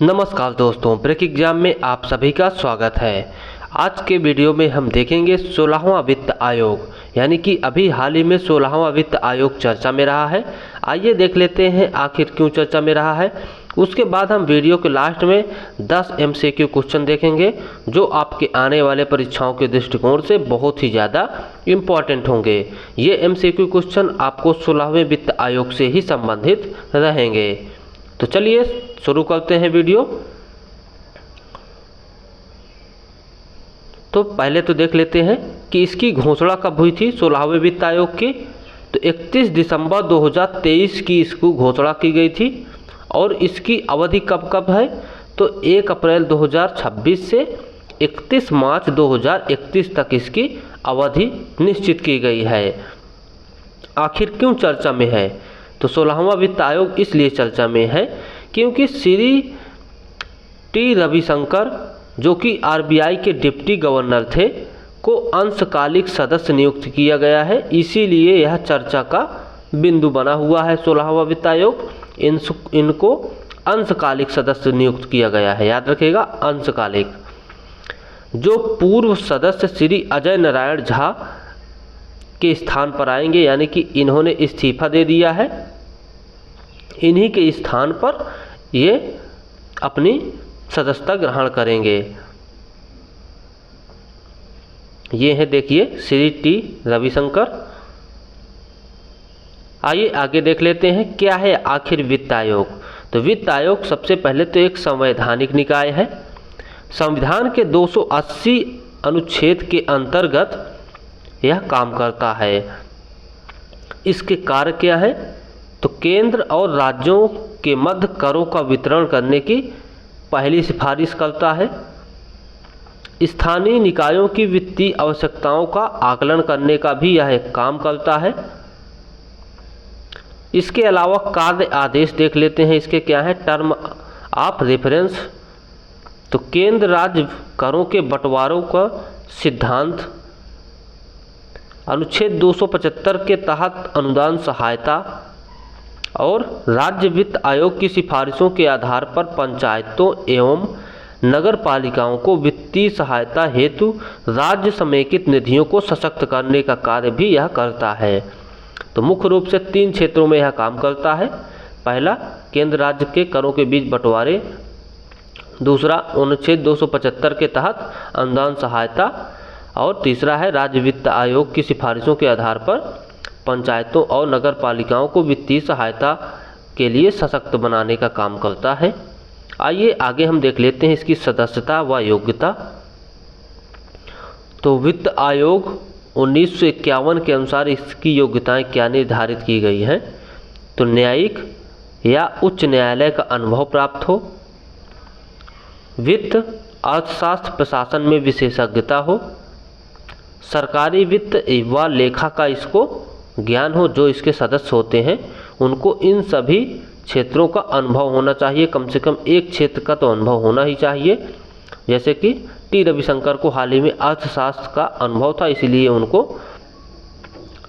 नमस्कार दोस्तों, break exam में आप सभी का स्वागत है। आज के वीडियो में हम देखेंगे 16वां वित्त आयोग, यानी कि अभी हाल ही में 16वां वित्त आयोग चर्चा में रहा है। आइए देख लेते हैं आखिर क्यों चर्चा में रहा है। उसके बाद हम वीडियो के लास्ट में 10 MCQ क्वेश्चन देखेंगे जो आपके आने वाले परीक्षाओं के दृष्टिकोण से बहुत ही ज़्यादा इम्पॉर्टेंट होंगे। ये MCQ क्वेश्चन आपको 16वें वित्त आयोग से ही संबंधित रहेंगे। तो चलिए शुरू करते हैं वीडियो। तो पहले तो देख लेते हैं कि इसकी घोषणा कब हुई थी 16वें वित्त आयोग की। तो 31 दिसंबर 2023 की इसको घोषणा की गई थी और इसकी अवधि कब कब है तो 1 अप्रैल 2026 से 31 मार्च 2031 तक इसकी अवधि निश्चित की गई है। आखिर क्यों चर्चा में है तो 16वां वित्त आयोग इसलिए चर्चा में है क्योंकि श्री टी रविशंकर जो कि RBI के डिप्टी गवर्नर थे को अंशकालिक सदस्य नियुक्त किया गया है। इसीलिए यह चर्चा का बिंदु बना हुआ है 16वां वित्त आयोग। इनको अंशकालिक सदस्य नियुक्त किया गया है, याद रखिएगा अंशकालिक। जो पूर्व सदस्य श्री अजय नारायण झा के स्थान पर आएंगे, यानी कि इन्होंने इस्तीफा दे दिया है, इन्हीं के स्थान पर ये अपनी सदस्यता ग्रहण करेंगे। ये है देखिए श्री टी रविशंकर। आइए आगे देख लेते हैं क्या है आखिर वित्त आयोग। तो वित्त आयोग सबसे पहले तो एक संवैधानिक निकाय है। संविधान के 280 अनुच्छेद के अंतर्गत यह काम करता है। इसके कार्य क्या है तो केंद्र और राज्यों के मध्य करों का वितरण करने की पहली सिफारिश करता है। स्थानीय निकायों की वित्तीय आवश्यकताओं का आकलन करने का भी यह एक काम करता है। इसके अलावा कार्य आदेश देख लेते हैं, इसके क्या है टर्म ऑफ रेफरेंस। तो केंद्र राज्य करों के बंटवारों का सिद्धांत, अनुच्छेद 275 के तहत अनुदान सहायता और राज्य वित्त आयोग की सिफारिशों के आधार पर पंचायतों एवं नगर पालिकाओं को वित्तीय सहायता हेतु राज्य समेकित निधियों को सशक्त करने का कार्य भी यह करता है। तो मुख्य रूप से 3 क्षेत्रों में यह काम करता है। पहला केंद्र राज्य के करों के बीच बंटवारे, दूसरा अनुच्छेद 275 के तहत अनुदान सहायता और तीसरा है राज्य वित्त आयोग की सिफारिशों के आधार पर पंचायतों और नगर पालिकाओं को वित्तीय सहायता के लिए सशक्त बनाने का काम करता है। आइए आगे हम देख लेते हैं इसकी सदस्यता व योग्यता। तो वित्त आयोग 1951 के अनुसार इसकी योग्यताएं क्या निर्धारित की गई हैं तो न्यायिक या उच्च न्यायालय का अनुभव प्राप्त हो, वित्त अर्थशास्त्र प्रशासन में विशेषज्ञता हो, सरकारी वित्त व लेखा का इसको ज्ञान हो। जो इसके सदस्य होते हैं उनको इन सभी क्षेत्रों का अनुभव होना चाहिए, कम से कम एक क्षेत्र का तो अनुभव होना ही चाहिए। जैसे कि टी रविशंकर को हाल ही में अर्थशास्त्र का अनुभव था, इसलिए उनको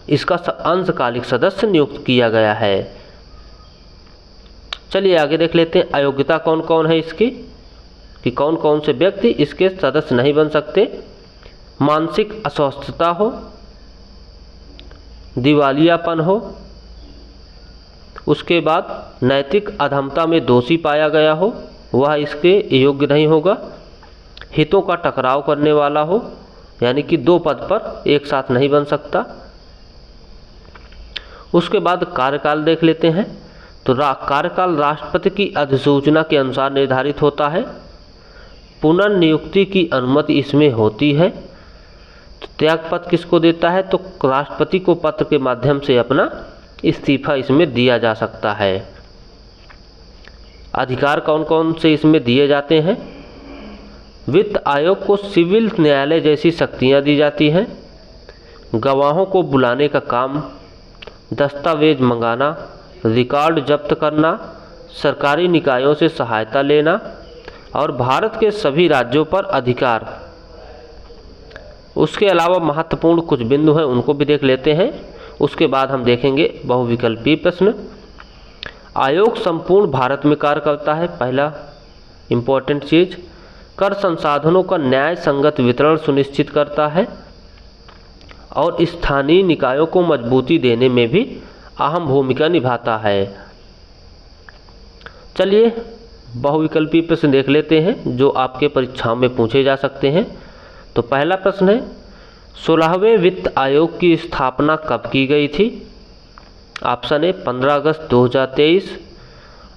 इसका अंशकालिक सदस्य नियुक्त किया गया है। चलिए आगे देख लेते हैं अयोग्यता कौन कौन है इसकी, कि कौन कौन से व्यक्ति इसके सदस्य नहीं बन सकते। मानसिक अस्वस्थता हो, दिवालियापन हो, उसके बाद नैतिक अधमता में दोषी पाया गया हो, वह इसके योग्य नहीं होगा। हितों का टकराव करने वाला हो, यानी कि 2 पद पर एक साथ नहीं बन सकता। उसके बाद कार्यकाल देख लेते हैं। तो कार्यकाल राष्ट्रपति की अधिसूचना के अनुसार निर्धारित होता है। पुनर्नियुक्ति की अनुमति इसमें होती है। तो त्यागपत्र किसको देता है तो राष्ट्रपति को पत्र के माध्यम से अपना इस्तीफा इसमें दिया जा सकता है। अधिकार कौन कौन से इसमें दिए जाते हैं। वित्त आयोग को सिविल न्यायालय जैसी शक्तियां दी जाती हैं। गवाहों को बुलाने का काम, दस्तावेज मंगाना, रिकॉर्ड जब्त करना, सरकारी निकायों से सहायता लेना और भारत के सभी राज्यों पर अधिकार। उसके अलावा महत्वपूर्ण कुछ बिंदु हैं, उनको भी देख लेते हैं। उसके बाद हम देखेंगे बहुविकल्पीय प्रश्न। आयोग संपूर्ण भारत में कार्य करता है, पहला इम्पोर्टेंट चीज़, कर संसाधनों का न्याय संगत वितरण सुनिश्चित करता है और स्थानीय निकायों को मजबूती देने में भी अहम भूमिका निभाता है। चलिए बहुविकल्पी प्रश्न देख लेते हैं जो आपके परीक्षाओं में पूछे जा सकते हैं। तो पहला प्रश्न है, 16वें वित्त आयोग की स्थापना कब की गई थी? ऑप्शन ए 15 अगस्त 2023,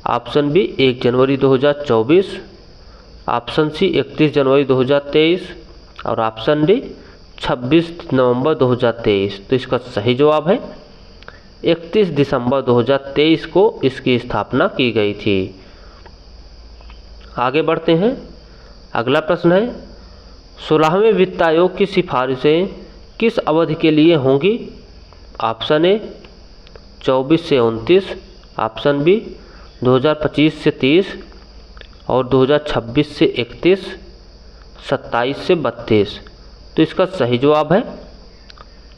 ऑप्शन बी 1 जनवरी 2024, ऑप्शन सी 31 जनवरी 2023 और ऑप्शन डी 26 नवंबर 2023। तो इसका सही जवाब है 31 दिसंबर 2023 को इसकी स्थापना की गई थी। आगे बढ़ते हैं। अगला प्रश्न है, 16वें वित्त आयोग की सिफारिशें किस अवधि के लिए होंगी? ऑप्शन ए 24 से 29, ऑप्शन बी 2025 से 30 और 2026 से 31, 27 से 32। तो इसका सही जवाब है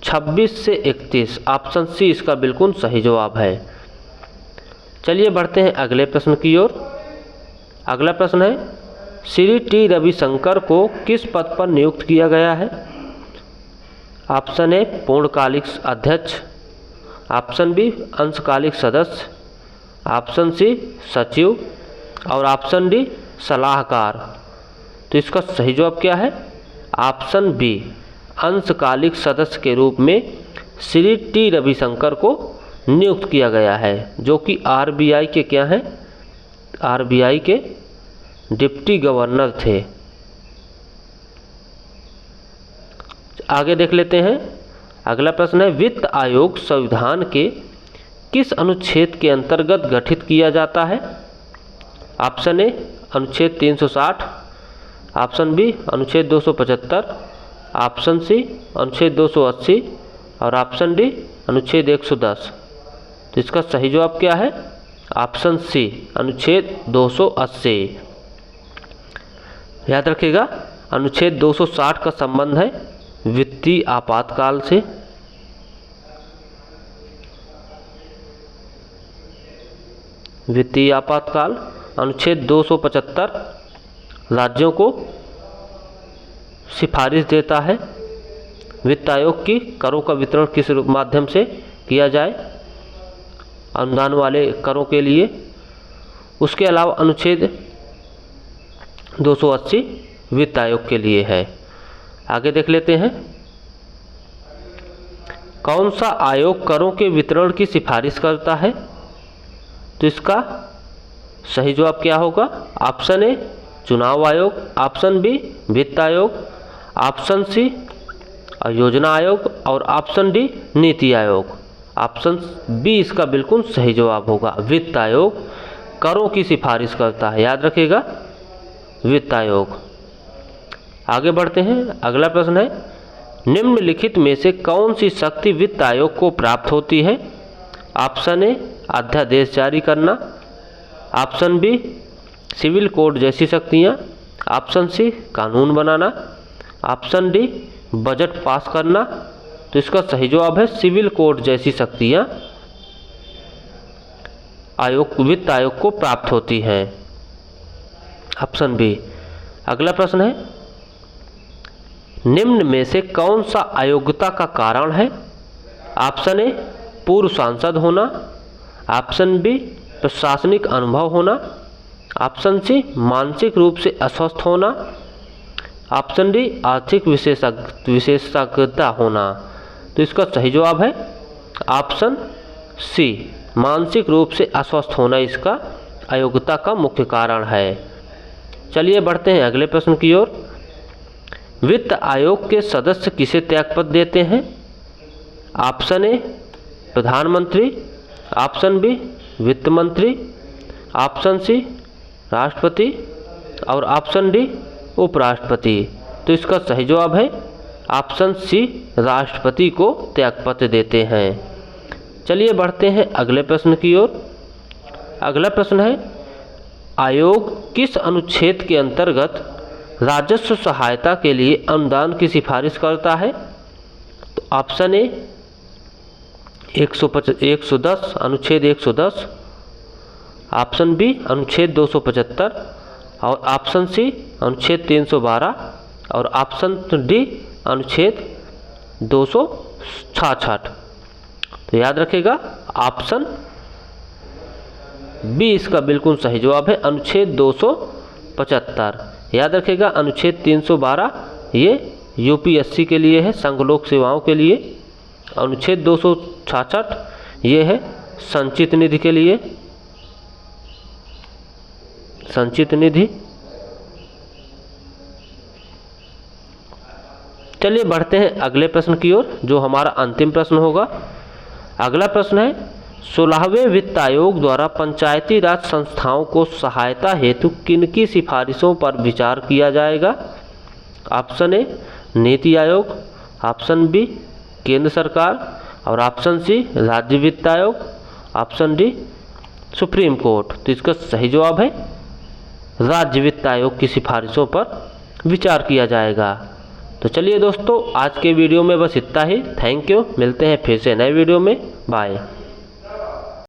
26 से 31, ऑप्शन सी इसका बिल्कुल सही जवाब है। चलिए बढ़ते हैं अगले प्रश्न की ओर। अगला प्रश्न है, श्री टी रविशंकर को किस पद पर नियुक्त किया गया है? ऑप्शन ए पूर्णकालिक अध्यक्ष, ऑप्शन बी अंशकालिक सदस्य, ऑप्शन सी सचिव और ऑप्शन डी सलाहकार। तो इसका सही जवाब क्या है? ऑप्शन बी अंशकालिक सदस्य के रूप में श्री टी रविशंकर को नियुक्त किया गया है, जो कि आरबीआई के क्या हैं? आरबीआई के डिप्टी गवर्नर थे। आगे देख लेते हैं। अगला प्रश्न है, वित्त आयोग संविधान के किस अनुच्छेद के अंतर्गत गठित किया जाता है? ऑप्शन ए अनुच्छेद 360, ऑप्शन बी अनुच्छेद 275, ऑप्शन सी अनुच्छेद 280 और ऑप्शन डी अनुच्छेद 110। तो इसका सही जवाब क्या है? ऑप्शन सी अनुच्छेद 280। याद रखिएगा, अनुच्छेद 260 का संबंध है वित्तीय आपातकाल से। वित्तीय आपातकाल। अनुच्छेद 275 राज्यों को सिफारिश देता है वित्त आयोग की करों का वितरण किस माध्यम से किया जाए, अनुदान वाले करों के लिए। उसके अलावा अनुच्छेद 280 वित्त आयोग के लिए है। आगे देख लेते हैं। कौन सा आयोग करों के वितरण की सिफारिश करता है? तो इसका सही जवाब क्या होगा? ऑप्शन ए चुनाव आयोग, ऑप्शन बी वित्त आयोग, ऑप्शन सी योजना आयोग और option D NITI Aayog. Option B इसका बिल्कुल सही जवाब होगा। वित्त आयोग करों की सिफारिश करता है, याद रखिएगा, वित्त आयोग। आगे बढ़ते हैं। अगला प्रश्न है, निम्नलिखित में से कौन सी शक्ति वित्त आयोग को प्राप्त होती है? ऑप्शन ए अध्यादेश जारी करना, ऑप्शन बी सिविल कोड जैसी शक्तियाँ, ऑप्शन सी कानून बनाना, ऑप्शन डी बजट पास करना। तो इसका सही जवाब है सिविल कोड जैसी शक्तियाँ वित्त आयोग को प्राप्त होती हैं, ऑप्शन बी। अगला प्रश्न है, निम्न में से कौन सा अयोग्यता का कारण है? ऑप्शन ए पूर्व सांसद होना, ऑप्शन बी प्रशासनिक अनुभव होना, ऑप्शन सी मानसिक रूप से अस्वस्थ होना, ऑप्शन डी आर्थिक विशेषज्ञता होना। तो इसका सही जवाब है ऑप्शन सी मानसिक रूप से अस्वस्थ होना इसका अयोग्यता का मुख्य कारण है। चलिए बढ़ते हैं अगले प्रश्न की ओर। वित्त आयोग के सदस्य किसे त्यागपत्र देते हैं? ऑप्शन ए प्रधानमंत्री, ऑप्शन बी वित्त मंत्री, ऑप्शन सी राष्ट्रपति और ऑप्शन डी उपराष्ट्रपति। तो इसका सही जवाब है ऑप्शन सी राष्ट्रपति को त्यागपत्र देते हैं। चलिए बढ़ते हैं अगले प्रश्न की ओर। अगला प्रश्न है, आयोग किस अनुच्छेद के अंतर्गत राजस्व सहायता के लिए अनुदान की सिफारिश करता है? तो ऑप्शन ए 110 अनुच्छेद 110, ऑप्शन बी अनुच्छेद 275, और ऑप्शन सी अनुच्छेद 312 और ऑप्शन डी अनुच्छेद 266। तो याद रखिएगा ऑप्शन बी इसका बिल्कुल सही जवाब है, अनुच्छेद 275। याद रखिएगा अनुच्छेद 312 ये यूपीएससी के लिए है, संघ लोक सेवाओं के लिए। अनुच्छेद 266 ये है संचित निधि के लिए, संचित निधि। चलिए बढ़ते हैं अगले प्रश्न की ओर, जो हमारा अंतिम प्रश्न होगा। अगला प्रश्न है 16वें वित्त आयोग द्वारा पंचायती राज संस्थाओं को सहायता हेतु किनकी सिफारिशों पर विचार किया जाएगा? Option A NITI Aayog, option B केंद्र सरकार और ऑप्शन सी राज्य वित्त आयोग, ऑप्शन डी सुप्रीम कोर्ट। तो इसका सही जवाब है राज्य वित्त आयोग की सिफारिशों पर विचार किया जाएगा। तो चलिए दोस्तों आज के वीडियो में बस इतना ही। थैंक यू, मिलते हैं फिर से नए वीडियो में। बाय।